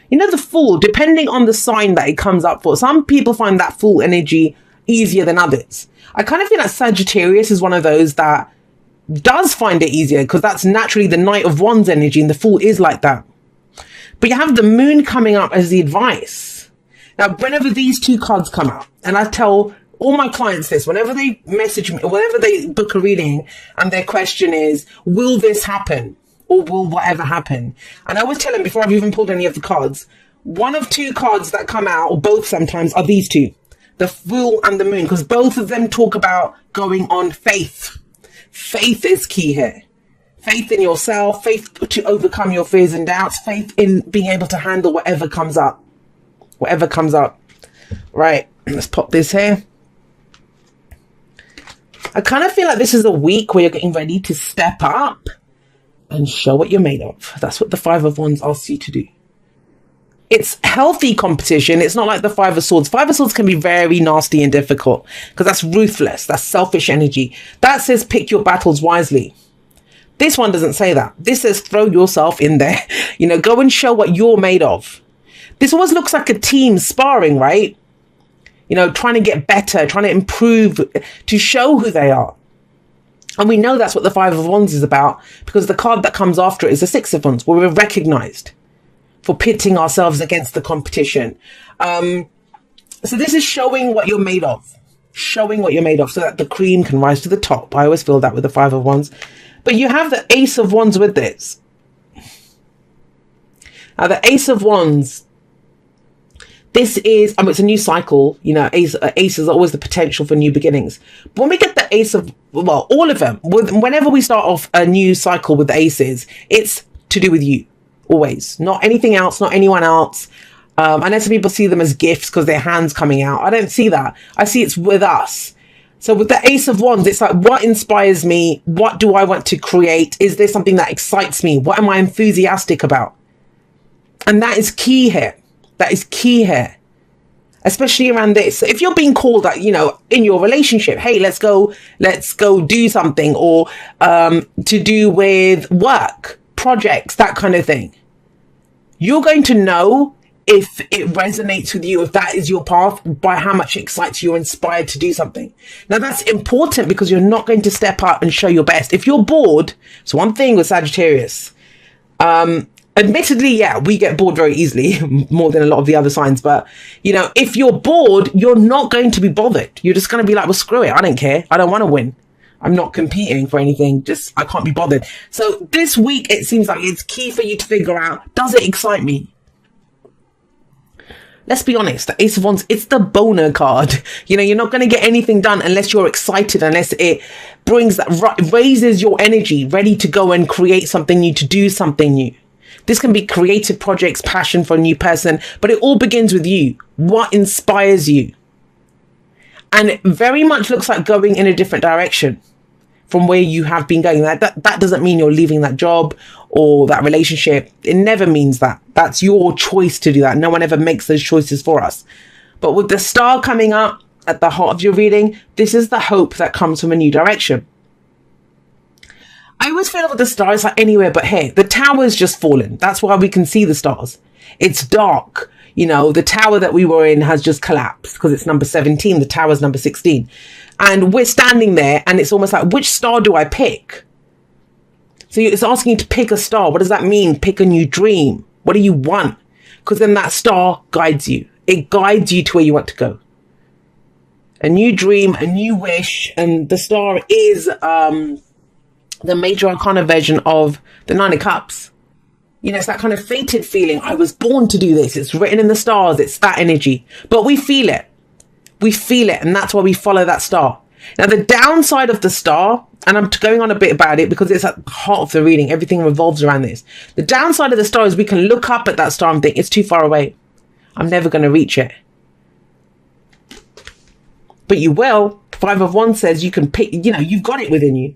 You know, the Fool, depending on the sign that it comes up for, some people find that Fool energy easier than others. I kind of feel like Sagittarius is one of those that does find it easier because that's naturally the Knight of Wands energy, and the Fool is like that. But you have the Moon coming up as the advice. Now, whenever these two cards come out, and I tell all my clients this, whenever they message me, whenever they book a reading and their question is, will this happen? Or will whatever happen? And I always tell them before I've even pulled any of the cards, one of two cards that come out, or both sometimes, are these two, the Fool and the Moon, because both of them talk about going on faith. Faith is key here. Faith in yourself, faith to overcome your fears and doubts, faith in being able to handle whatever comes up. Whatever comes up. Right, let's pop this here. I kind of feel like this is a week where you're getting ready to step up and show what you're made of. That's what the Five of Wands asks you to do. It's healthy competition. It's not like the Five of Swords. Five of Swords can be very nasty and difficult because that's ruthless. That's selfish energy. That says pick your battles wisely. This one doesn't say that. This says throw yourself in there. You know, go and show what you're made of. This always looks like a team sparring, right? You know, trying to get better, trying to improve, to show who they are. And we know that's what the Five of Wands is about, because the card that comes after it is the Six of Wands, where we're recognized for pitting ourselves against the competition. So this is showing what you're made of. Showing what you're made of so that the cream can rise to the top. I always feel that with the Five of Wands. But you have the Ace of Wands with this. Now, the Ace of Wands, this is, it's a new cycle. You know, ace is always the potential for new beginnings. But when we get the Ace of, well, all of them, whenever we start off a new cycle with the aces, it's to do with you. Always. Not anything else, not anyone else. I know some people see them as gifts because their hand's coming out. I don't see that. I see it's with us. So with the Ace of Wands, it's like, what inspires me? What do I want to create? Is there something that excites me? What am I enthusiastic about? And that is key here. That is key here. Especially around this. If you're being called, like, you know, in your relationship, hey, let's go do something, or to do with work, projects, that kind of thing. You're going to know if it resonates with you, if that is your path, by how much it excites you, you're inspired to do something. Now, that's important because you're not going to step up and show your best. If you're bored, it's one thing with Sagittarius. Admittedly, yeah, we get bored very easily, more than a lot of the other signs. But, you know, if you're bored, you're not going to be bothered. You're just going to be like, well, screw it. I don't care. I don't want to win. I'm not competing for anything. Just, I can't be bothered. So this week, it seems like it's key for you to figure out, does it excite me? Let's be honest, the Ace of Wands, it's the boner card. You know, you're not going to get anything done unless you're excited, unless it brings that, raises your energy, ready to go and create something new, to do something new. This can be creative projects, passion for a new person, but it all begins with you. What inspires you? And it very much looks like going in a different direction from where you have been going. That doesn't mean you're leaving that job or that relationship. It never means that. That's your choice to do that. No one ever makes those choices for us. But with the Star coming up at the heart of your reading, this is the hope that comes from a new direction. I always feel with the Star, it's like anywhere but here. The tower's just fallen. That's why we can see the stars. It's dark. You know, the tower that we were in has just collapsed because it's number 17. The tower's number 16. And we're standing there and it's almost like, which star do I pick? So it's asking you to pick a star. What does that mean? Pick a new dream. What do you want? Because then that star guides you. It guides you to where you want to go. A new dream, a new wish. And the Star is the major arcana version of the Nine of Cups. You know, it's that kind of fated feeling. I was born to do this. It's written in the stars. It's that energy. But we feel it. We feel it. And that's why we follow that star. Now, the downside of the Star, and I'm going on a bit about it because it's at the heart of the reading. Everything revolves around this. The downside of the Star is we can look up at that star and think, it's too far away. I'm never going to reach it. But you will. Five of Wands says you can pick, you know, you've got it within you.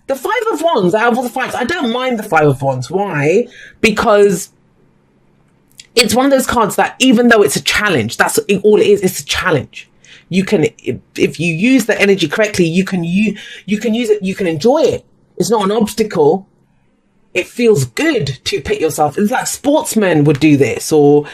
The Five of Wands, out of all the fives, I don't mind the Five of Wands. Why? Because it's one of those cards that, even though it's a challenge, that's all it is. It's a challenge. You can, if you use the energy correctly, you can use it. You can enjoy it. It's not an obstacle. It feels good to pit yourself. It's like sportsmen would do this, or,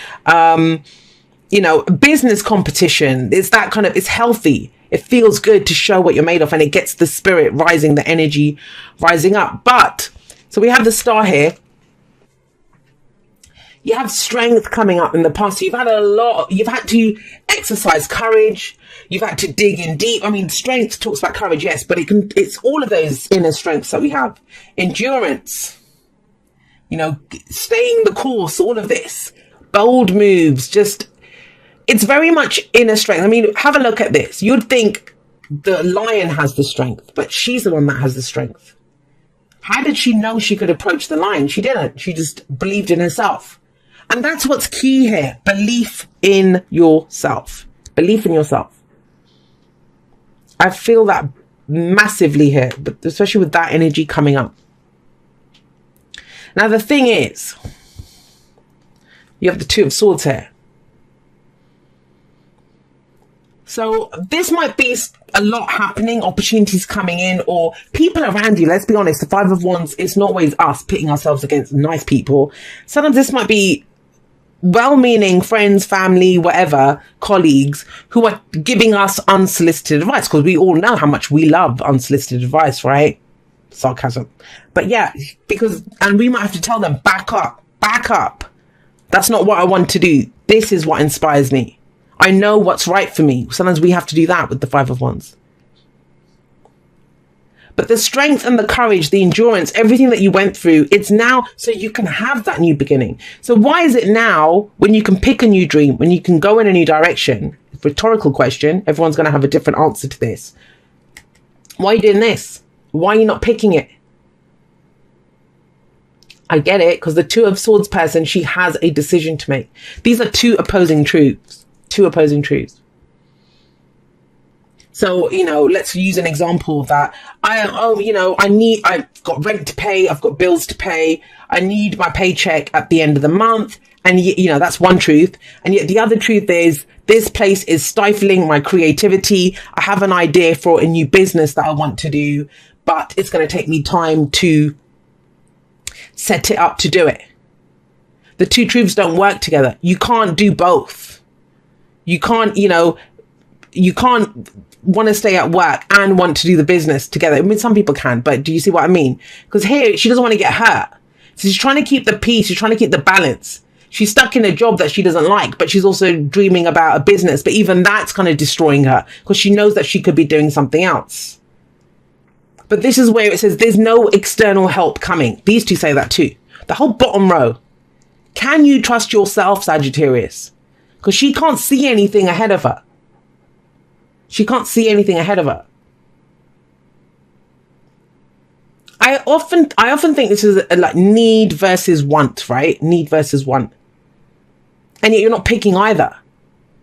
business competition. It's that kind of, it's healthy. It feels good to show what you're made of, and it gets the spirit rising, the energy rising up. But, so we have the star here. You have strength coming up in the past. You've had you've had to exercise courage. You've had to dig in deep. I mean, strength talks about courage, yes, but it's all of those inner strengths that we have. Endurance, staying the course, all of this. Bold moves, it's very much inner strength. I mean, have a look at this. You'd think the lion has the strength, but she's the one that has the strength. How did she know she could approach the lion? She didn't. She just believed in herself. And that's what's key here. Belief in yourself. Belief in yourself. I feel that massively here, but especially with that energy coming up. Now, the thing is, you have the Two of Swords here. So this might be a lot happening, opportunities coming in, or people around you. Let's be honest, the Five of Wands, it's not always us pitting ourselves against nice people. Sometimes this might be well-meaning friends, family, whatever, colleagues who are giving us unsolicited advice, because we all know how much we love unsolicited advice, right? Sarcasm. But yeah, and we might have to tell them, back up. That's not what I want to do. This is what inspires me. I know what's right for me. Sometimes we have to do that with the Five of Wands. But the strength and the courage, the endurance, everything that you went through, it's now so you can have that new beginning. So why is it now, when you can pick a new dream, when you can go in a new direction? Rhetorical question. Everyone's going to have a different answer to this. Why are you doing this? Why are you not picking it? I get it, because the Two of Swords person, she has a decision to make. These are two opposing truths. Two opposing truths. So, let's use an example that I've got rent to pay, I've got bills to pay, I need my paycheck at the end of the month. And, that's one truth. And yet the other truth is, this place is stifling my creativity. I have an idea for a new business that I want to do, but it's going to take me time to set it up to do it. The two truths don't work together. You can't do both. You can't want to stay at work and want to do the business together. I mean, some people can, but do you see what I mean? Because here, she doesn't want to get hurt. So she's trying to keep the peace. She's trying to keep the balance. She's stuck in a job that she doesn't like, but she's also dreaming about a business. But even that's kind of destroying her, because she knows that she could be doing something else. But this is where it says there's no external help coming. These two say that too. The whole bottom row. Can you trust yourself, Sagittarius? Because she can't see anything ahead of her. She can't see anything ahead of her. I often think this is like need versus want, right? Need versus want. And yet you're not picking either.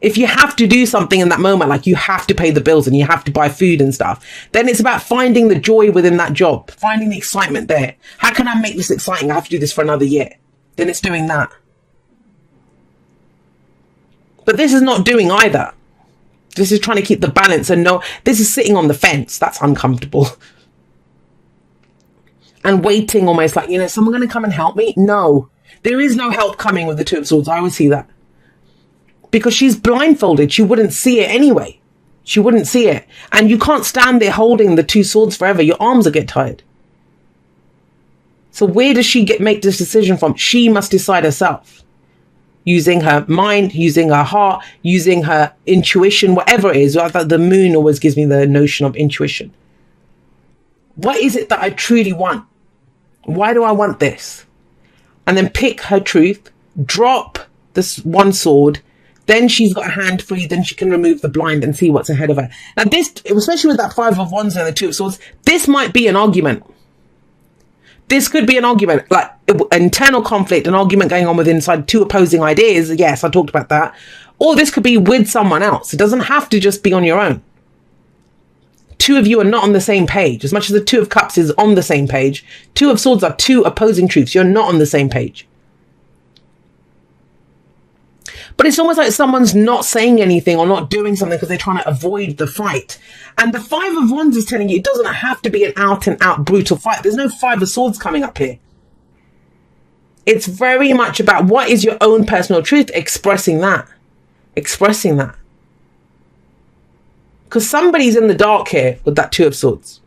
If you have to do something in that moment, like you have to pay the bills and you have to buy food and stuff, then it's about finding the joy within that job, finding the excitement there. How can I make this exciting? I have to do this for another year. Then it's doing that. But this is not doing either. This is trying to keep the balance, and no, this is sitting on the fence. That's uncomfortable. And waiting, almost like, is someone going to come and help me? No, there is no help coming with the Two of Swords. I always see that. Because she's blindfolded. She wouldn't see it anyway. She wouldn't see it. And you can't stand there holding the two swords forever. Your arms will get tired. So where does she make this decision from? She must decide herself. Using her mind, using her heart, using her intuition, whatever it is. The moon always gives me the notion of intuition. What is it that I truly want? Why do I want this? And then pick her truth, drop this one sword. Then she's got a hand free. Then she can remove the blind and see what's ahead of her. Now this, especially with that Five of Wands and the Two of Swords, this might be an argument. This could be an argument, like internal conflict, an argument going on with inside two opposing ideas. Yes, I talked about that. Or this could be with someone else. It doesn't have to just be on your own. Two of you are not on the same page. As much as the Two of Cups is on the same page, Two of Swords are two opposing truths. You're not on the same page. But it's almost like someone's not saying anything or not doing something because they're trying to avoid the fight. And the Five of Wands is telling you it doesn't have to be an out and out brutal fight. There's no Five of Swords coming up here. It's very much about what is your own personal truth, expressing that. Expressing that. Because somebody's in the dark here with that Two of Swords.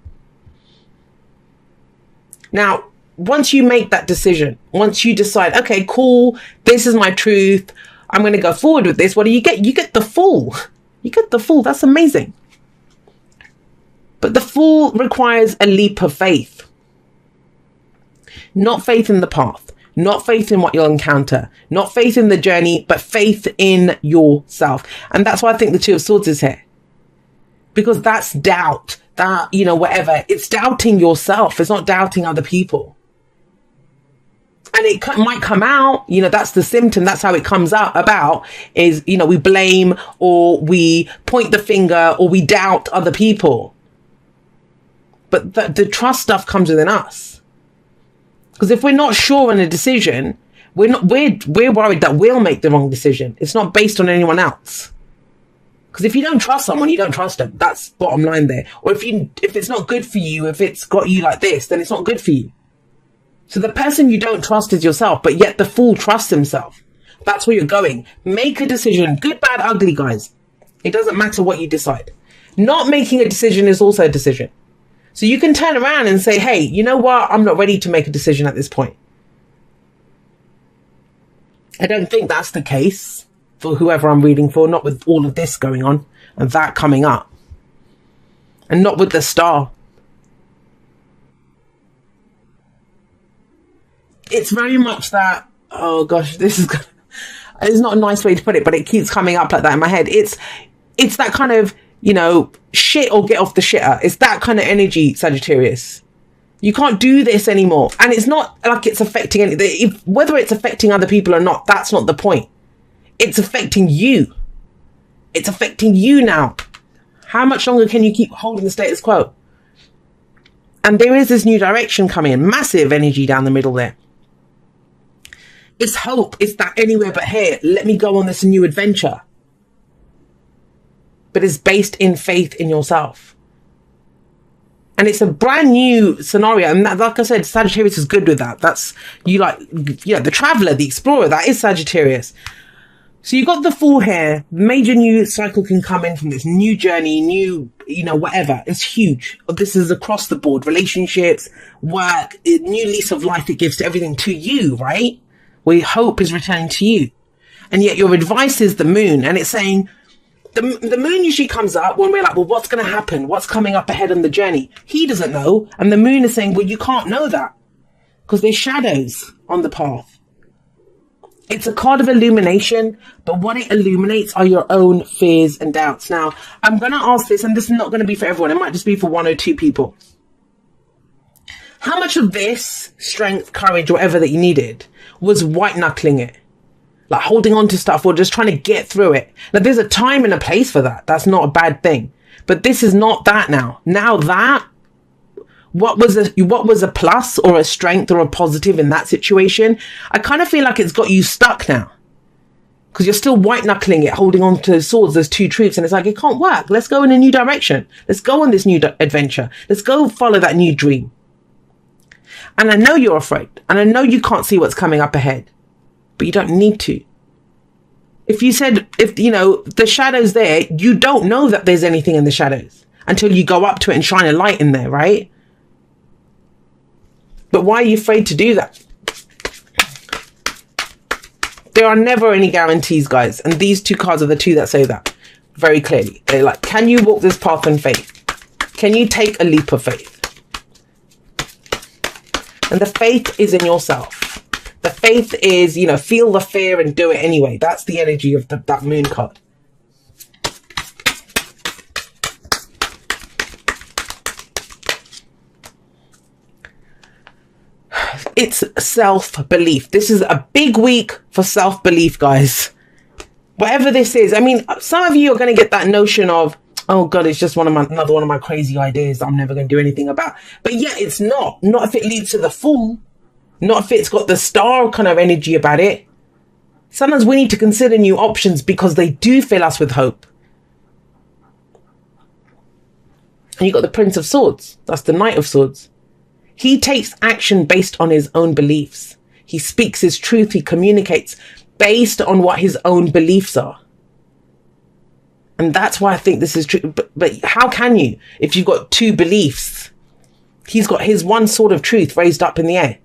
Now, once you make that decision, once you decide, okay, cool, this is my truth, I'm going to go forward with this, what do you get? You get the Fool. You get the Fool. That's amazing. But the Fool requires a leap of faith. Not faith in the path. Not faith in what you'll encounter. Not faith in the journey, but faith in yourself. And that's why I think the Two of Swords is here. Because that's doubt. That, you know, whatever. It's doubting yourself. It's not doubting other people. And it might come out, you know, that's the symptom. That's how it comes out about is, you know, we blame or we point the finger or we doubt other people. But the trust stuff comes within us. Because if we're not sure in a decision, we're worried that we'll make the wrong decision. It's not based on anyone else. Because if you don't trust someone, you don't trust them. That's bottom line there. Or if it's not good for you, if it's got you like this, then it's not good for you. So the person you don't trust is yourself, but yet the Fool trusts himself. That's where you're going. Make a decision. Good, bad, ugly, guys. It doesn't matter what you decide. Not making a decision is also a decision. So you can turn around and say, hey, you know what? I'm not ready to make a decision at this point. I don't think that's the case for whoever I'm reading for, not with all of this going on and that coming up. And not with the Star. It's very much that, oh gosh, it's not a nice way to put it, but it keeps coming up like that in my head. It's that kind of, you know, shit or get off the shitter. It's that kind of energy, Sagittarius. You can't do this anymore. And it's not like it's affecting anything. Whether it's affecting other people or not, that's not the point. It's affecting you. It's affecting you now. How much longer can you keep holding the status quo? And there is this new direction coming in. Massive energy down the middle there. It's hope. It's that anywhere but here. Let me go on this new adventure. But it's based in faith in yourself. And it's a brand new scenario. And that, like I said, Sagittarius is good with that. That's, you like, you know, the traveler, the explorer, that is Sagittarius. So you've got the Fool here. Major new cycle can come in from this new journey, new, you know, whatever. It's huge. This is across the board. Relationships, work, new lease of life it gives to everything to you, right? Where hope is returning to you. And yet your advice is the Moon. And it's saying, the Moon usually comes up when we're like, well, what's going to happen? What's coming up ahead on the journey? He doesn't know. And the Moon is saying, well, you can't know that. Because there's shadows on the path. It's a card of illumination, but what it illuminates are your own fears and doubts. Now, I'm going to ask this, and this is not going to be for everyone. It might just be for one or two people. How much of this strength, courage, whatever that you needed was white knuckling it? Like holding on to stuff or just trying to get through it. Now, there's a time and a place for that. That's not a bad thing. But this is not that now. Now that, what was a plus or a strength or a positive in that situation? I kind of feel like it's got you stuck now. Because you're still white knuckling it, holding on to those swords, those two truths. And it's like, it can't work. Let's go in a new direction. Let's go on this new adventure. Let's go follow that new dream. And I know you're afraid. And I know you can't see what's coming up ahead. But you don't need to. If you know, the shadow's there, you don't know that there's anything in the shadows until you go up to it and shine a light in there, right? But why are you afraid to do that? There are never any guarantees, guys. And these two cards are the two that say that very clearly. They're like, can you walk this path in faith? Can you take a leap of faith? And the faith is in yourself. The faith is, you know, feel the fear and do it anyway. That's the energy of that Moon card. It's self-belief. This is a big week for self-belief, guys. Whatever this is. I mean, some of you are going to get that notion of, oh God, it's just another one of my crazy ideas that I'm never going to do anything about. But yeah, it's not. Not if it leads to the Fool. Not if it's got the Star kind of energy about it. Sometimes we need to consider new options because they do fill us with hope. And you got the Prince of Swords. That's the Knight of Swords. He takes action based on his own beliefs. He speaks his truth. He communicates based on what his own beliefs are. And that's why I think this is true. But how can you, if you've got two beliefs? He's got his one sword of truth raised up in the air.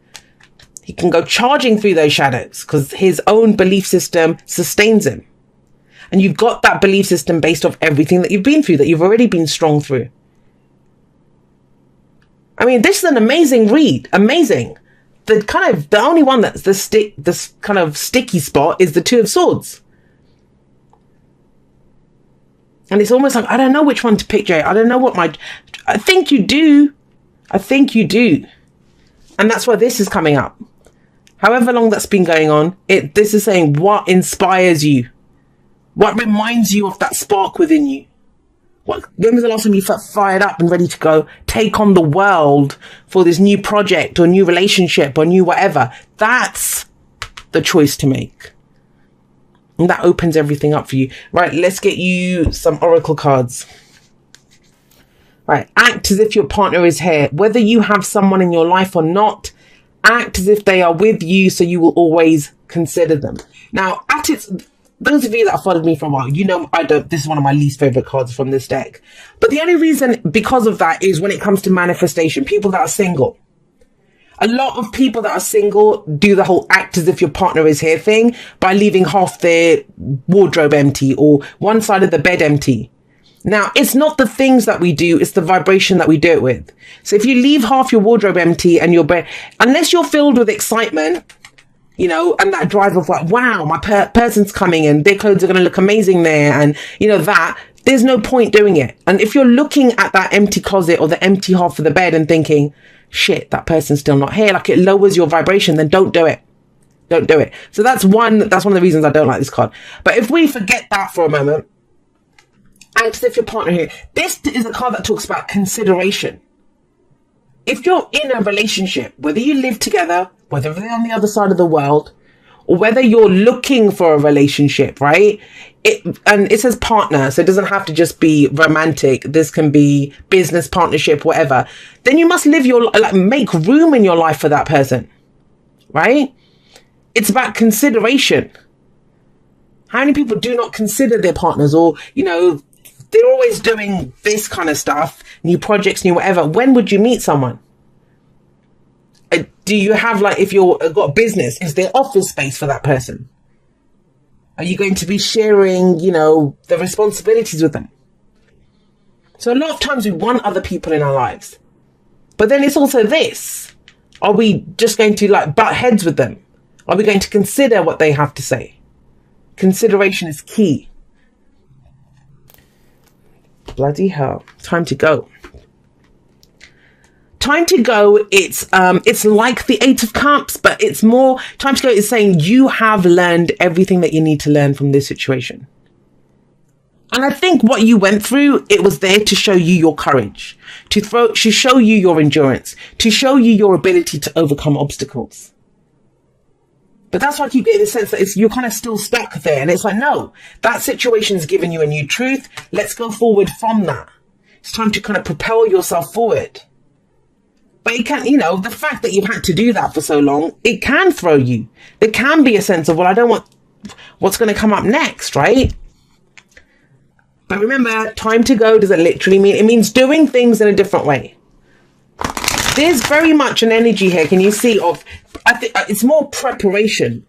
He can go charging through those shadows because his own belief system sustains him. And you've got that belief system based off everything that you've been through, that you've already been strong through. I mean, this is an amazing read. Amazing. The only one that's this kind of sticky spot is the Two of Swords. And it's almost like, I don't know which one to pick, Jay. I don't know I think you do. I think you do. And that's why this is coming up. However long that's been going on, this is saying what inspires you. What reminds you of that spark within you. When was the last time you felt fired up and ready to go take on the world for this new project or new relationship or new whatever? That's the choice to make. And that opens everything up for you. Right, let's get you some oracle cards. Right, act as if your partner is here. Whether you have someone in your life or not, act as if they are with you so you will always consider them. Now, those of you that have followed me for a while, you know this is one of my least favorite cards from this deck. But the only reason because of that is when it comes to manifestation, people that are single. A lot of people that are single do the whole act as if your partner is here thing by leaving half their wardrobe empty or one side of the bed empty. Now, it's not the things that we do, it's the vibration that we do it with. So if you leave half your wardrobe empty and your bed, unless you're filled with excitement, you know, and that drive of like, wow, my person's coming and their clothes are going to look amazing there. And, you know, there's no point doing it. And if you're looking at that empty closet or the empty half of the bed and thinking, shit, that person's still not here, like it lowers your vibration, then don't do it. Don't do it. So that's one of the reasons I don't like this card. But if we forget that for a moment, act as if your partner here, this is a card that talks about consideration. If you're in a relationship, whether you live together, whether they're on the other side of the world, or whether you're looking for a relationship, right? And it says partner, so it doesn't have to just be romantic. This can be business partnership, whatever. Then you must make room in your life for that person, right? It's about consideration. How many people do not consider their partners, or, you know, they're always doing this kind of stuff, new projects, new whatever. When would you meet someone? Do you have, like, if you've got a business, is there office space for that person? Are you going to be sharing, you know, the responsibilities with them? So a lot of times we want other people in our lives. But then it's also this. Are we just going to, like, butt heads with them? Are we going to consider what they have to say? Consideration is key. Bloody hell. Time to go. Time to go, it's like the Eight of Cups, but it's more, time to go is saying you have learned everything that you need to learn from this situation. And I think what you went through, it was there to show you your courage, to show you your endurance, to show you your ability to overcome obstacles. But that's why I keep getting the sense that you're kind of still stuck there. And it's like, no, that situation's given you a new truth. Let's go forward from that. It's time to kind of propel yourself forward. But it can, you know, the fact that you've had to do that for so long, it can throw you. There can be a sense of, well, I don't want what's going to come up next, right? But remember, time to go doesn't literally mean, it means doing things in a different way. There's very much an energy here. Can you see I think it's more preparation,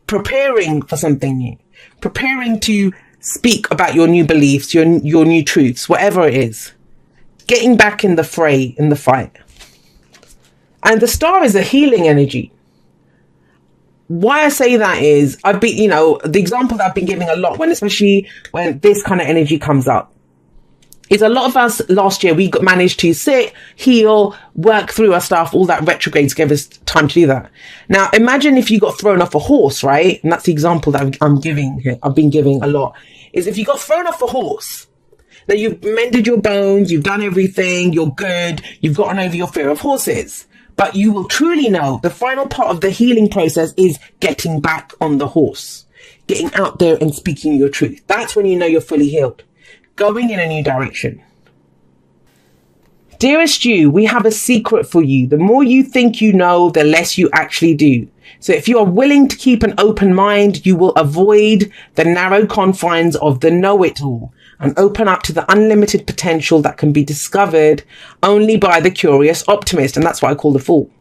preparing for something new, preparing to speak about your new beliefs, your new truths, whatever it is, getting back in the fray, in the fight. And the star is a healing energy. Why I say that is, I've been, you know, the example that I've been giving a lot, especially when this kind of energy comes up, is a lot of us last year, we managed to sit, heal, work through our stuff, all that retrogrades gave us time to do that. Now, imagine if you got thrown off a horse, right? And that's the example that I'm giving here. I've been giving a lot, is if you got thrown off a horse, now you've mended your bones, you've done everything, you're good, you've gotten over your fear of horses. But you will truly know the final part of the healing process is getting back on the horse, getting out there and speaking your truth. That's when you know you're fully healed, going in a new direction. Dearest you, we have a secret for you. The more you think you know, the less you actually do. So if you are willing to keep an open mind, you will avoid the narrow confines of the know-it-all and open up to the unlimited potential that can be discovered only by the curious optimist. And that's what I call the fool.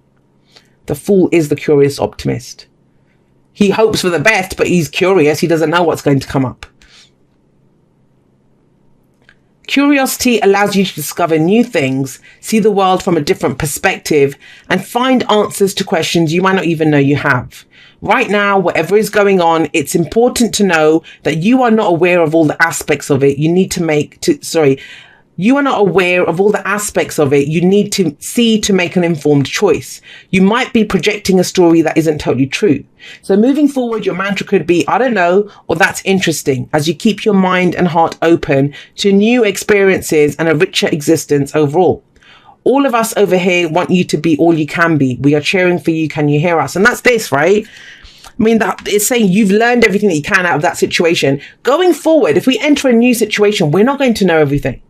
The fool is the curious optimist. He hopes for the best, but he's curious. He doesn't know what's going to come up. Curiosity allows you to discover new things, see the world from a different perspective, and find answers to questions you might not even know you have. Right now, whatever is going on, it's important to know that you are not aware of all the aspects of it. You are not aware of all the aspects of it you need to see to make an informed choice. You might be projecting a story that isn't totally true. So moving forward, your mantra could be, I don't know, or that's interesting, as you keep your mind and heart open to new experiences and a richer existence overall. All of us over here want you to be all you can be. We are cheering for you. Can you hear us? And that's this, right? I mean, that it's saying you've learned everything that you can out of that situation. Going forward, if we enter a new situation, we're not going to know everything.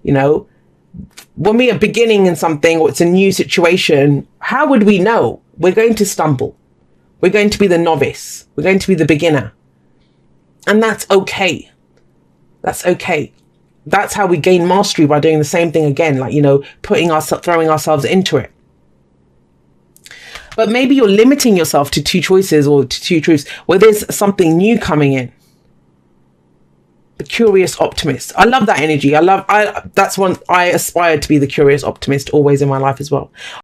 You know, when we are beginning in something or it's a new situation, how would we know? We're going to stumble. We're going to be the novice. We're going to be the beginner. And that's okay. That's okay. That's how we gain mastery, by doing the same thing again, like, you know, throwing ourselves into it. But maybe you're limiting yourself to two choices or to two truths where there's something new coming in. The curious optimist. I love that energy. That's one I aspire to be, the curious optimist, always in my life as well.